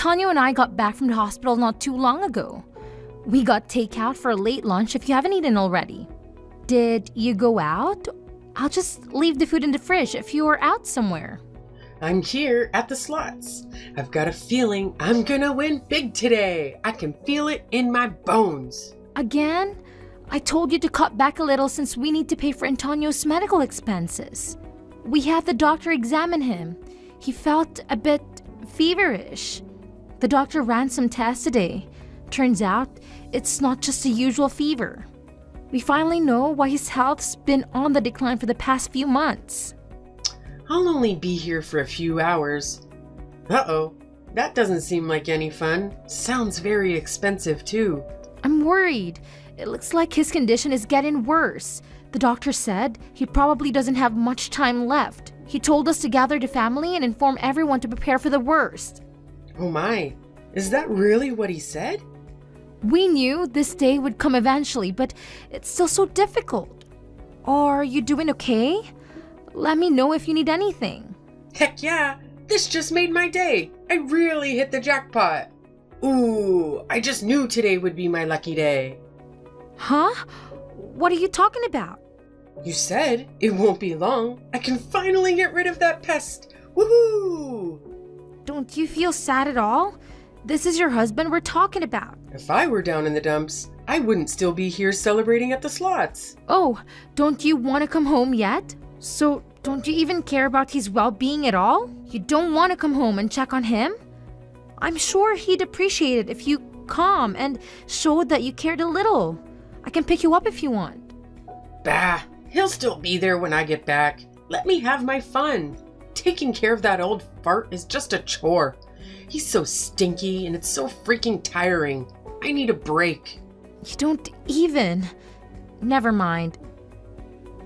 Antonio and I got back from the hospital not too long ago. We got takeout for a late lunch if you haven't eaten already. Did you go out? I'll just leave the food in the fridge if you are out somewhere. I'm here at the slots. I've got a feeling I'm gonna win big today. I can feel it in my bones. Again? I told you to cut back a little since we need to pay for Antonio's medical expenses. We had the doctor examine him. He felt a bit feverish. The doctor ran some tests today. Turns out, it's not just a usual fever. We finally know why his health's been on the decline for the past few months. I'll only be here for a few hours. Uh-oh, that doesn't seem like any fun. Sounds very expensive too. I'm worried. It looks like his condition is getting worse. The doctor said he probably doesn't have much time left. He told us to gather the family and inform everyone to prepare for the worst. Oh my, is that really what he said? We knew this day would come eventually, but it's still so difficult. Are you doing okay? Let me know if you need anything. Heck yeah, this just made my day. I really hit the jackpot. Ooh, I just knew today would be my lucky day. Huh? What are you talking about? You said it won't be long. I can finally get rid of that pest. Woohoo! Don't you feel sad at all? This is your husband we're talking about. If I were down in the dumps, I wouldn't still be here celebrating at the slots. Oh, don't you want to come home yet? So, don't you even care about his well-being at all? You don't want to come home and check on him? I'm sure he'd appreciate it if you come and showed that you cared a little. I can pick you up if you want. Bah, he'll still be there when I get back. Let me have my fun. Taking care of that old fart is just a chore. He's so stinky and it's so freaking tiring. I need a break. You don't even. Never mind.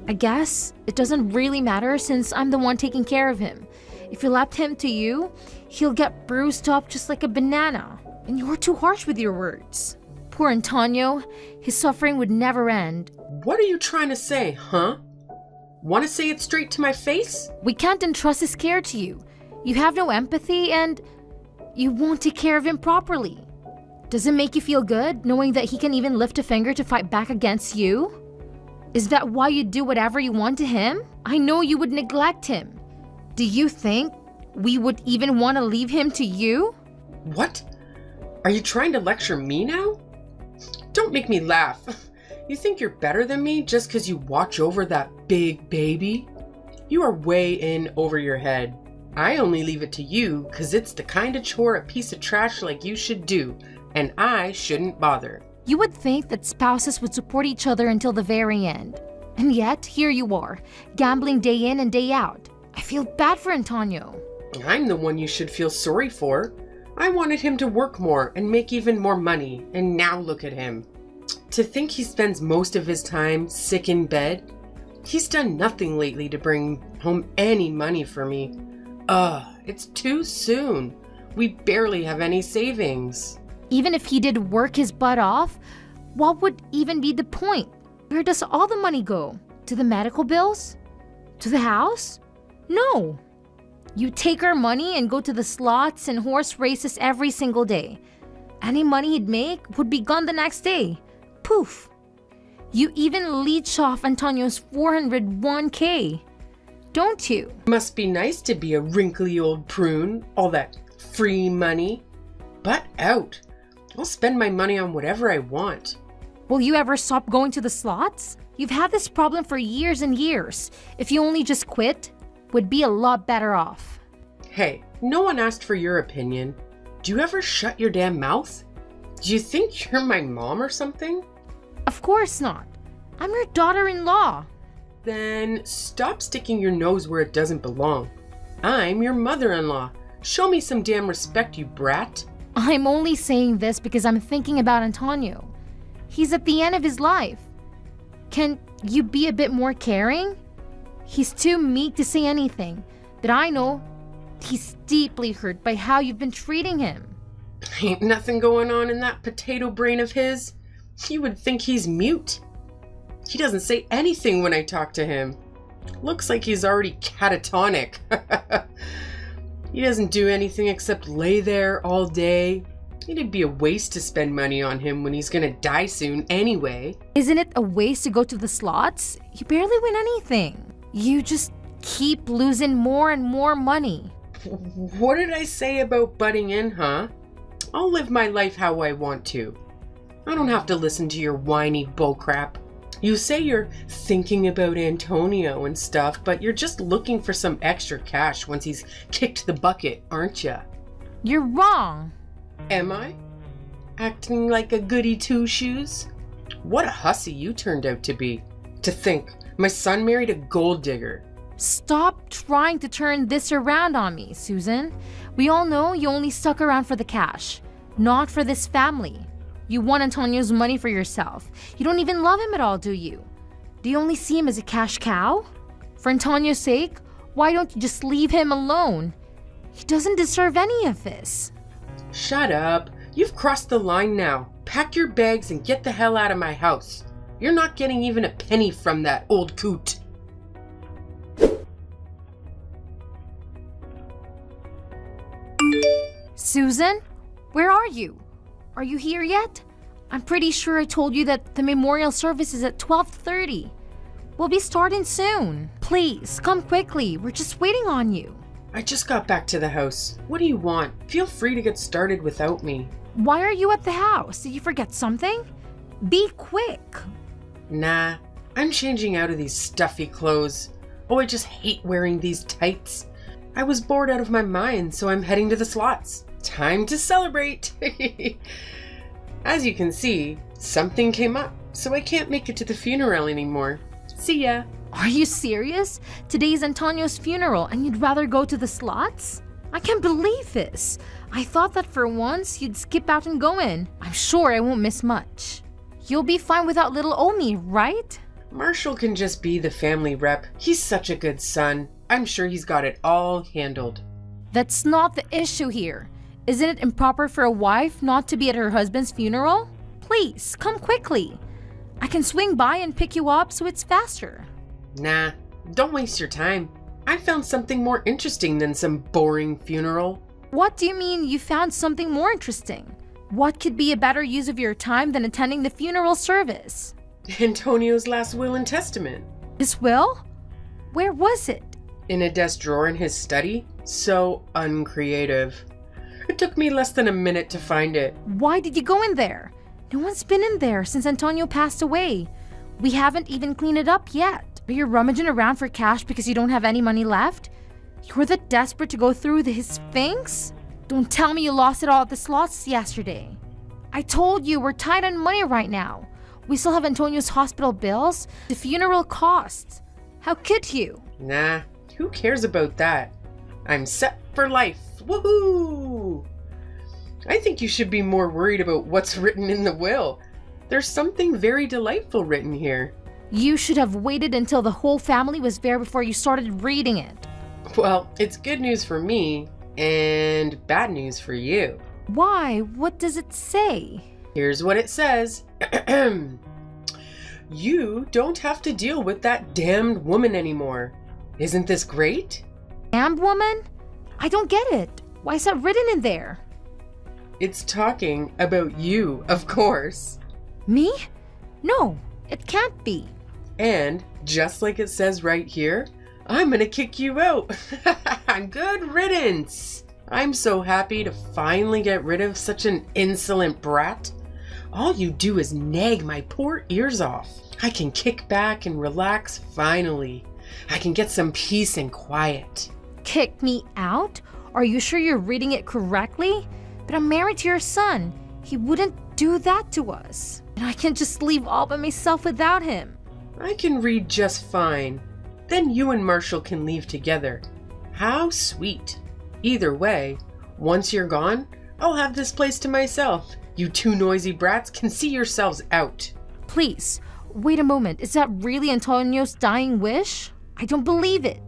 I guess it doesn't really matter since I'm the one taking care of him. If you left him to you, he'll get bruised up just like a banana. And you're too harsh with your words. Poor Antonio, his suffering would never end. What are you trying to say, huh? Want to say it straight to my face? We can't entrust his care to you. You have no empathy and you won't take care of him properly. Does it make you feel good knowing that he can even lift a finger to fight back against you? Is that why you do whatever you want to him? I know you would neglect him. Do you think we would even want to leave him to you? What? Are you trying to lecture me now? Don't make me laugh. You think you're better than me just because you watch over that big baby? You are way in over your head. I only leave it to you because it's the kind of chore a piece of trash like you should do, and I shouldn't bother. You would think that spouses would support each other until the very end. And yet, here you are, gambling day in and day out. I feel bad for Antonio. I'm the one you should feel sorry for. I wanted him to work more and make even more money, and now look at him. To think he spends most of his time sick in bed? He's done nothing lately to bring home any money for me. It's too soon. We barely have any savings. Even if he did work his butt off, what would even be the point? Where does all the money go? To the medical bills? To the house? No. You take our money and go to the slots and horse races every single day. Any money he'd make would be gone the next day. Poof. You even leech off Antonio's 401k. Don't you? Must be nice to be a wrinkly old prune. All that free money. Butt out. I'll spend my money on whatever I want. Will you ever stop going to the slots? You've had this problem for years and years. If you only just quit, would be a lot better off. Hey, no one asked for your opinion. Do you ever shut your damn mouth? Do you think you're my mom or something? Of course not. I'm your daughter-in-law. Then stop sticking your nose where it doesn't belong. I'm your mother-in-law. Show me some damn respect, you brat. I'm only saying this because I'm thinking about Antonio. He's at the end of his life. Can you be a bit more caring? He's too meek to say anything, but I know he's deeply hurt by how you've been treating him. Ain't nothing going on in that potato brain of his. You would think he's mute. He doesn't say anything when I talk to him. Looks like he's already catatonic. He doesn't do anything except lay there all day. It'd be a waste to spend money on him when he's gonna die soon anyway. Isn't it a waste to go to the slots? You barely win anything. You just keep losing more and more money. What did I say about butting in, huh? I'll live my life how I want to. I don't have to listen to your whiny bullcrap. You say you're thinking about Antonio and stuff, but you're just looking for some extra cash once he's kicked the bucket, aren't ya? You're wrong. Am I? Acting like a goody two-shoes? What a hussy you turned out to be. To think, my son married a gold digger. Stop trying to turn this around on me, Susan. We all know you only stuck around for the cash, not for this family. You want Antonio's money for yourself. You don't even love him at all, do you? Do you only see him as a cash cow? For Antonio's sake, why don't you just leave him alone? He doesn't deserve any of this. Shut up. You've crossed the line now. Pack your bags and get the hell out of my house. You're not getting even a penny from that old coot. Susan, where are you? Are you here yet? I'm pretty sure I told you that the memorial service is at 12:30. We'll be starting soon. Please, come quickly. We're just waiting on you. I just got back to the house. What do you want? Feel free to get started without me. Why are you at the house? Did you forget something? Be quick. Nah, I'm changing out of these stuffy clothes. Oh, I just hate wearing these tights. I was bored out of my mind, so I'm heading to the slots. Time to celebrate! As you can see, something came up, so I can't make it to the funeral anymore. See ya! Are you serious? Today's Antonio's funeral and you'd rather go to the slots? I can't believe this. I thought that for once you'd skip out and go in. I'm sure I won't miss much. You'll be fine without little Omi, right? Marshall can just be the family rep. He's such a good son. I'm sure he's got it all handled. That's not the issue here. Isn't it improper for a wife not to be at her husband's funeral? Please, come quickly. I can swing by and pick you up so it's faster. Nah, don't waste your time. I found something more interesting than some boring funeral. What do you mean you found something more interesting? What could be a better use of your time than attending the funeral service? Antonio's last will and testament. His will? Where was it? In a desk drawer in his study. So uncreative. It took me less than a minute to find it. Why did you go in there? No one's been in there since Antonio passed away. We haven't even cleaned it up yet. But you're rummaging around for cash because you don't have any money left? You're that desperate to go through his things? Don't tell me you lost it all at the slots yesterday. I told you we're tight on money right now. We still have Antonio's hospital bills, the funeral costs. How could you? Nah, who cares about that? I'm set for life. Woohoo! I think you should be more worried about what's written in the will. There's something very delightful written here. You should have waited until the whole family was there before you started reading it. Well, it's good news for me and bad news for you. Why? What does it say? Here's what it says. You don't have to deal with that damned woman anymore. Isn't this great? Damned woman? I don't get it. Why is that written in there? It's talking about you, of course. Me? No, it can't be. And, just like it says right here, I'm gonna kick you out. Good riddance. I'm so happy to finally get rid of such an insolent brat. All you do is nag my poor ears off. I can kick back and relax finally. I can get some peace and quiet. Kick me out? Are you sure you're reading it correctly? But I'm married to your son. He wouldn't do that to us. And I can't just leave all by myself without him. I can read just fine. Then you and Marshall can leave together. How sweet. Either way, once you're gone, I'll have this place to myself. You two noisy brats can see yourselves out. Please, wait a moment. Is that really Antonio's dying wish? I don't believe it.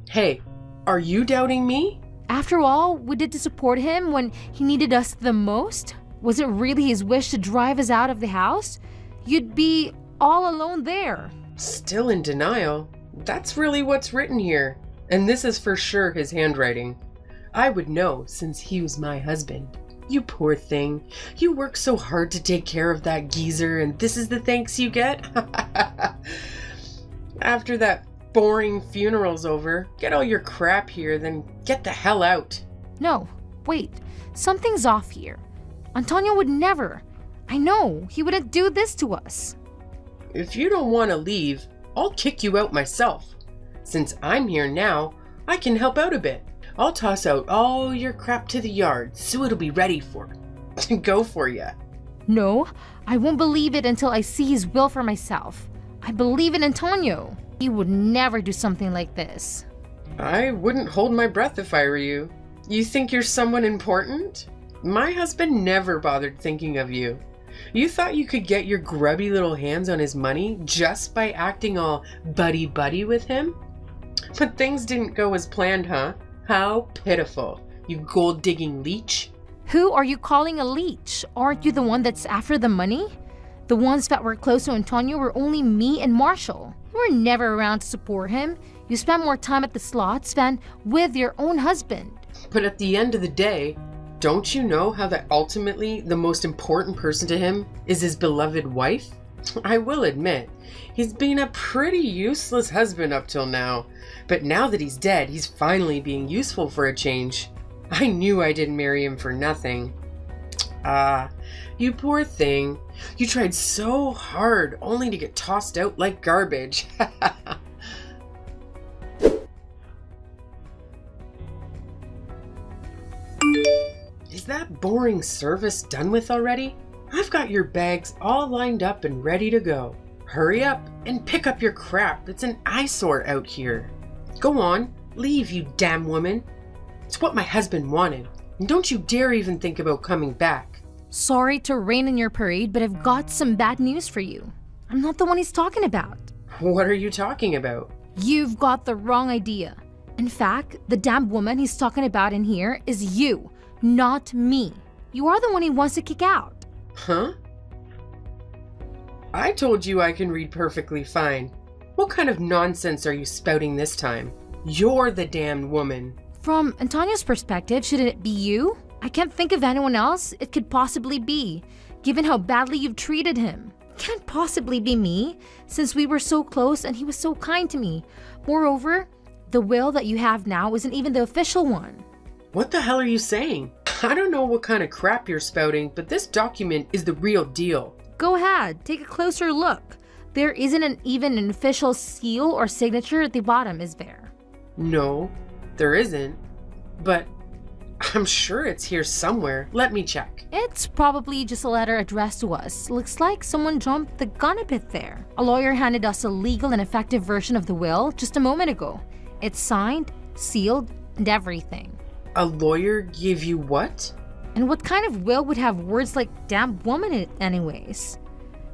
Hey, are you doubting me? After all, we did to support him when he needed us the most. Was it really his wish to drive us out of the house? You'd be all alone there. Still in denial? That's really what's written here. And this is for sure his handwriting. I would know since he was my husband. You poor thing. You work so hard to take care of that geezer, and this is the thanks you get? After that boring funeral's over, get all your crap here, then get the hell out. No, wait. Something's off here. Antonio would never. I know, he wouldn't do this to us. If you don't want to leave, I'll kick you out myself. Since I'm here now, I can help out a bit. I'll toss out all your crap to the yard so it'll be ready to go for ya. No, I won't believe it until I see his will for myself. I believe in Antonio. He would never do something like this. I wouldn't hold my breath if I were you. You think you're someone important? My husband never bothered thinking of you. You thought you could get your grubby little hands on his money just by acting all buddy-buddy with him? But things didn't go as planned, huh? How pitiful, you gold-digging leech. Who are you calling a leech? Aren't you the one that's after the money? The ones that were close to Antonio were only me and Marshall. You were never around to support him. You spent more time at the slots than with your own husband. But at the end of the day, don't you know how that ultimately the most important person to him is his beloved wife? I will admit, he's been a pretty useless husband up till now. But now that he's dead, he's finally being useful for a change. I knew I didn't marry him for nothing. Ah, you poor thing. You tried so hard only to get tossed out like garbage. Is that boring service done with already? I've got your bags all lined up and ready to go. Hurry up and pick up your crap. It's an eyesore out here. Go on, leave, you damn woman. It's what my husband wanted. And don't you dare even think about coming back. Sorry to rain on your parade, but I've got some bad news for you. I'm not the one he's talking about. What are you talking about? You've got the wrong idea. In fact, the damn woman he's talking about in here is you, not me. You are the one he wants to kick out. Huh? I told you I can read perfectly fine. What kind of nonsense are you spouting this time? You're the damned woman. From Antonio's perspective, shouldn't it be you? I can't think of anyone else it could possibly be, given how badly you've treated him. It can't possibly be me, since we were so close and he was so kind to me. Moreover, the will that you have now isn't even the official one. What the hell are you saying? I don't know what kind of crap you're spouting, but this document is the real deal. Go ahead, take a closer look. There isn't even an official seal or signature at the bottom, is there? No, there isn't. But I'm sure it's here somewhere. Let me check. It's probably just a letter addressed to us. Looks like someone jumped the gun a bit there. A lawyer handed us a legal and effective version of the will just a moment ago. It's signed, sealed, and everything. A lawyer gave you what? And what kind of will would have words like damn woman in it anyways?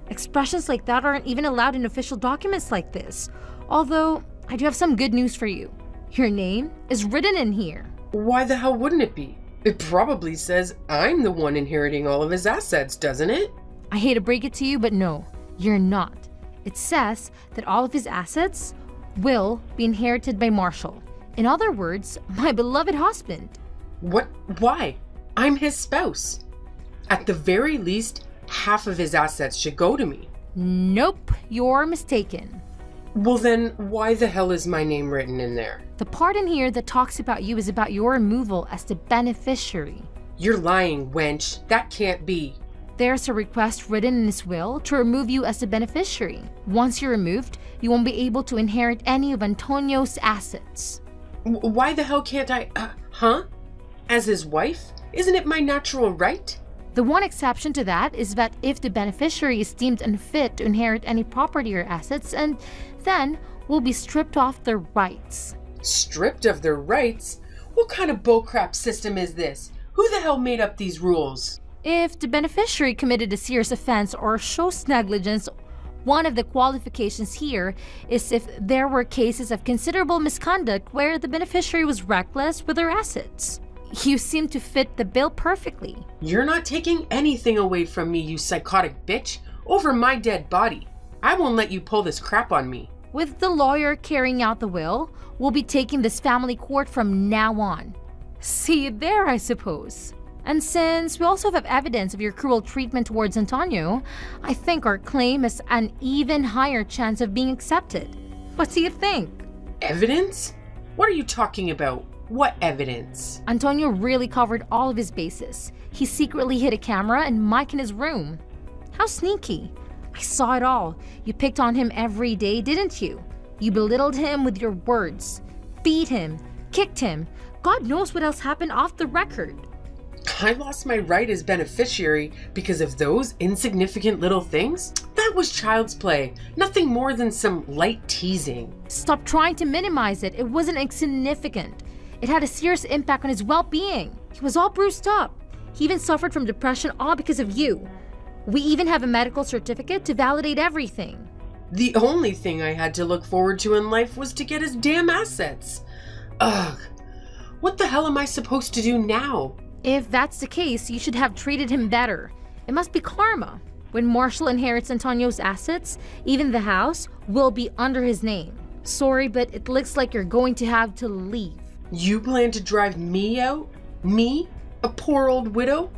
Expressions like that aren't even allowed in official documents like this. Although, I do have some good news for you. Your name is written in here. Why the hell wouldn't it be? It probably says I'm the one inheriting all of his assets, doesn't it? I hate to break it to you, but no, you're not. It says that all of his assets will be inherited by Marshall. In other words, my beloved husband. What? Why? I'm his spouse. At the very least, half of his assets should go to me. Nope, you're mistaken. Well then, why the hell is my name written in there? The part in here that talks about you is about your removal as the beneficiary. You're lying, wench. That can't be. There's a request written in his will to remove you as the beneficiary. Once you're removed, you won't be able to inherit any of Antonio's assets. Why the hell can't I, As his wife? Isn't it my natural right? The one exception to that is that if the beneficiary is deemed unfit to inherit any property or assets, and then will be stripped off their rights. Stripped of their rights? What kind of bullcrap system is this? Who the hell made up these rules? If the beneficiary committed a serious offense or shows negligence, one of the qualifications here is if there were cases of considerable misconduct where the beneficiary was reckless with their assets. You seem to fit the bill perfectly. You're not taking anything away from me, you psychotic bitch, over my dead body. I won't let you pull this crap on me. With the lawyer carrying out the will, we'll be taking this family court from now on. See it there, I suppose. And since we also have evidence of your cruel treatment towards Antonio, I think our claim has an even higher chance of being accepted. What do you think? Evidence? What are you talking about? What evidence? Antonio really covered all of his bases. He secretly hid a camera and mic in his room. How sneaky. I saw it all. You picked on him every day, didn't you? You belittled him with your words, beat him, kicked him. God knows what else happened off the record. I lost my right as beneficiary because of those insignificant little things? That was child's play, nothing more than some light teasing. Stop trying to minimize it. It wasn't insignificant. It had a serious impact on his well-being. He was all bruised up. He even suffered from depression, all because of you. We even have a medical certificate to validate everything. The only thing I had to look forward to in life was to get his damn assets. Ugh. What the hell am I supposed to do now? If that's the case, you should have treated him better. It must be karma. When Marshall inherits Antonio's assets, even the house will be under his name. Sorry, but it looks like you're going to have to leave. You plan to drive me out? Me? A poor old widow?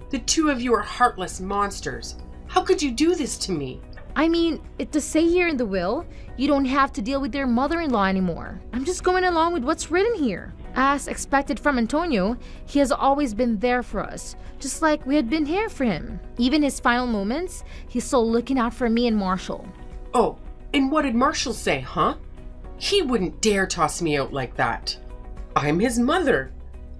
The two of you are heartless monsters. How could you do this to me? I mean, it does say here in the will, you don't have to deal with your mother-in-law anymore. I'm just going along with what's written here. As expected from Antonio, he has always been there for us, just like we had been here for him. Even his final moments, he's still looking out for me and Marshall. Oh, and what did Marshall say, huh? He wouldn't dare toss me out like that. I'm his mother.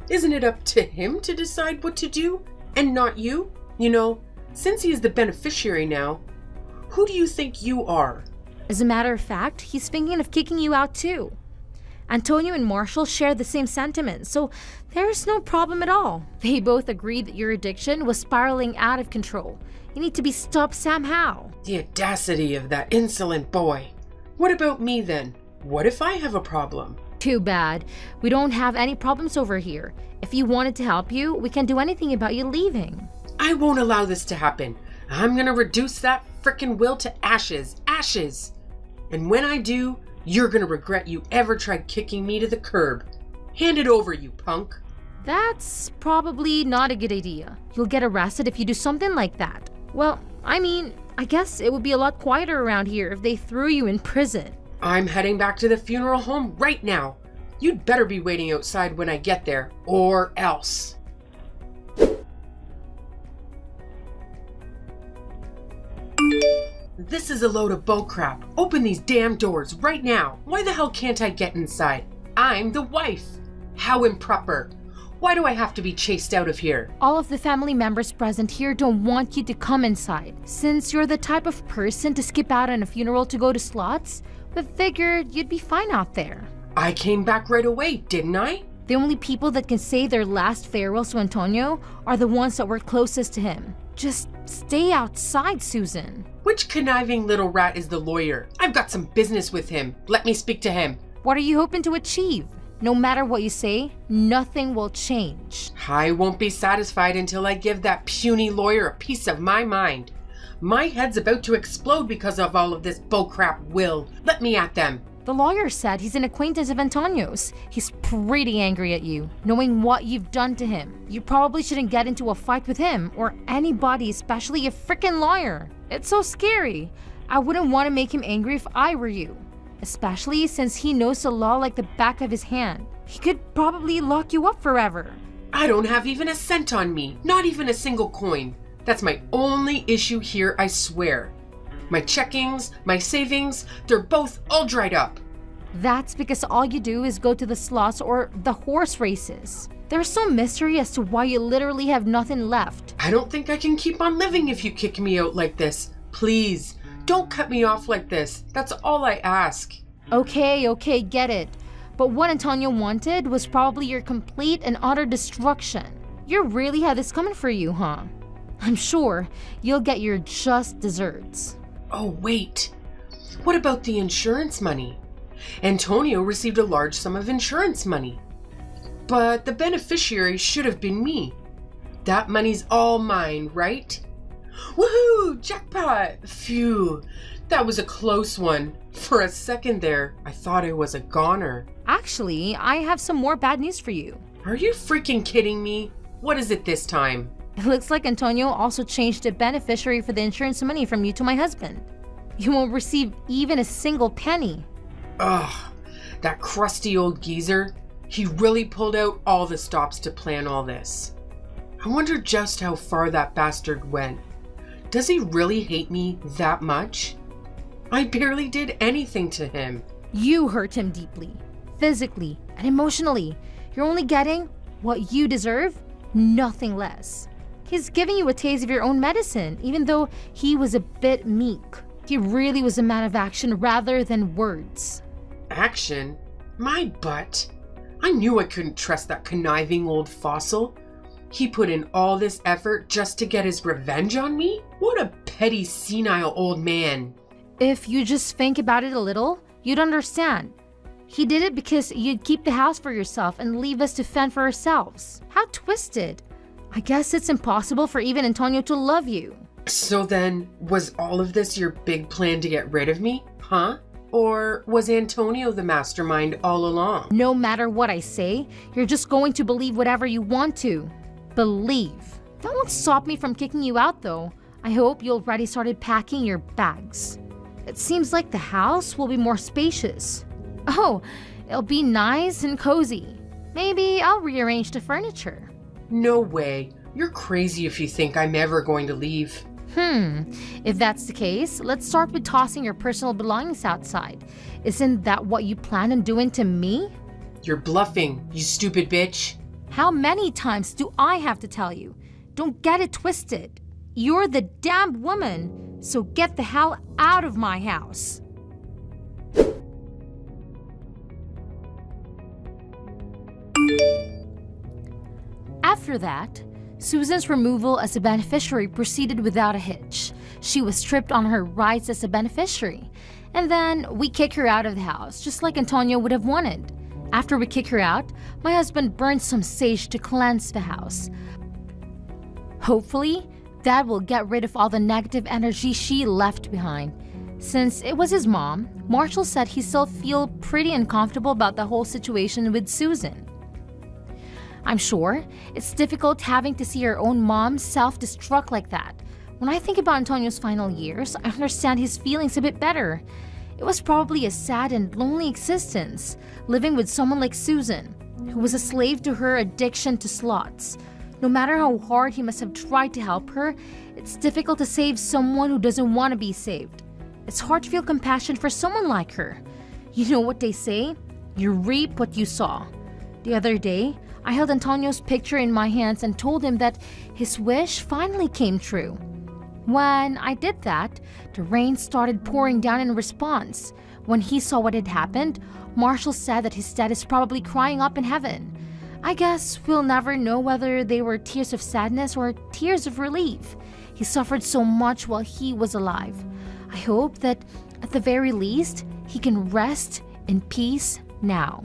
Isn't it up to him to decide what to do, and not you? You know, since he is the beneficiary now, who do you think you are? As a matter of fact, he's thinking of kicking you out too. Antonio and Marshall share the same sentiments, so there's no problem at all. They both agreed that your addiction was spiraling out of control. You need to be stopped somehow. The audacity of that insolent boy. What about me then? What if I have a problem? Too bad. We don't have any problems over here. If you wanted to help you, we can't do anything about you leaving. I won't allow this to happen. I'm gonna reduce that frickin' will to ashes. Ashes! And when I do, you're gonna regret you ever tried kicking me to the curb. Hand it over, you punk. That's probably not a good idea. You'll get arrested if you do something like that. Well, I mean, I guess it would be a lot quieter around here if they threw you in prison. I'm heading back to the funeral home right now. You'd better be waiting outside when I get there, or else. This is a load of bullcrap. Open these damn doors right now. Why the hell can't I get inside? I'm the wife. How improper. Why do I have to be chased out of here? All of the family members present here don't want you to come inside. Since you're the type of person to skip out on a funeral to go to slots, we figured you'd be fine out there. I came back right away, didn't I? The only people that can say their last farewells to Antonio are the ones that were closest to him. Just stay outside, Susan. Which conniving little rat is the lawyer? I've got some business with him. Let me speak to him. What are you hoping to achieve? No matter what you say, nothing will change. I won't be satisfied until I give that puny lawyer a piece of my mind. My head's about to explode because of all of this bullcrap will. Let me at them. The lawyer said he's an acquaintance of Antonio's. He's pretty angry at you, knowing what you've done to him. You probably shouldn't get into a fight with him or anybody, especially a freaking lawyer. It's so scary. I wouldn't want to make him angry if I were you, especially since he knows the law like the back of his hand. He could probably lock you up forever. I don't have even a cent on me, not even a single coin. That's my only issue here, I swear. My checkings, my savings, they're both all dried up. That's because all you do is go to the slots or the horse races. There's some mystery as to why you literally have nothing left. I don't think I can keep on living if you kick me out like this. Please, don't cut me off like this. That's all I ask. Okay, get it. But what Antonio wanted was probably your complete and utter destruction. You really had this coming for you, huh? I'm sure you'll get your just desserts. Oh, wait. What about the insurance money? Antonio received a large sum of insurance money. But the beneficiary should have been me. That money's all mine, right? Woohoo! Jackpot! Phew. That was a close one. For a second there, I thought I was a goner. Actually, I have some more bad news for you. Are you freaking kidding me? What is it this time? It looks like Antonio also changed the beneficiary for the insurance money from you to my husband. You won't receive even a single penny. Ugh, that crusty old geezer. He really pulled out all the stops to plan all this. I wonder just how far that bastard went. Does he really hate me that much? I barely did anything to him. You hurt him deeply, physically and emotionally. You're only getting what you deserve, nothing less. He's giving you a taste of your own medicine, even though he was a bit meek. He really was a man of action rather than words. Action? My butt. I knew I couldn't trust that conniving old fossil. He put in all this effort just to get his revenge on me? What a petty, senile old man. If you just think about it a little, you'd understand. He did it because you'd keep the house for yourself and leave us to fend for ourselves. How twisted. I guess it's impossible for even Antonio to love you. So then, was all of this your big plan to get rid of me? Huh? Or was Antonio the mastermind all along? No matter what I say, you're just going to believe whatever you want to. Believe. That won't stop me from kicking you out though. I hope you already started packing your bags. It seems like the house will be more spacious. Oh, it'll be nice and cozy. Maybe I'll rearrange the furniture. No way. You're crazy if you think I'm ever going to leave. If that's the case, let's start with tossing your personal belongings outside. Isn't that what you plan on doing to me? You're bluffing, you stupid bitch. How many times do I have to tell you? Don't get it twisted. You're the damned woman, so get the hell out of my house. After that, Susan's removal as a beneficiary proceeded without a hitch. She was stripped on her rights as a beneficiary, and then we kick her out of the house, just like Antonio would have wanted. After we kick her out, my husband burned some sage to cleanse the house. Hopefully, that will get rid of all the negative energy she left behind. Since it was his mom, Marshall said he still feels pretty uncomfortable about the whole situation with Susan. I'm sure it's difficult having to see your own mom self-destruct like that. When I think about Antonio's final years, I understand his feelings a bit better. It was probably a sad and lonely existence, living with someone like Susan, who was a slave to her addiction to slots. No matter how hard he must have tried to help her, it's difficult to save someone who doesn't want to be saved. It's hard to feel compassion for someone like her. You know what they say? You reap what you sow. The other day, I held Antonio's picture in my hands and told him that his wish finally came true. When I did that, the rain started pouring down in response. When he saw what had happened, Marshall said that his dad is probably crying up in heaven. I guess we'll never know whether they were tears of sadness or tears of relief. He suffered so much while he was alive. I hope that, at the very least, he can rest in peace now.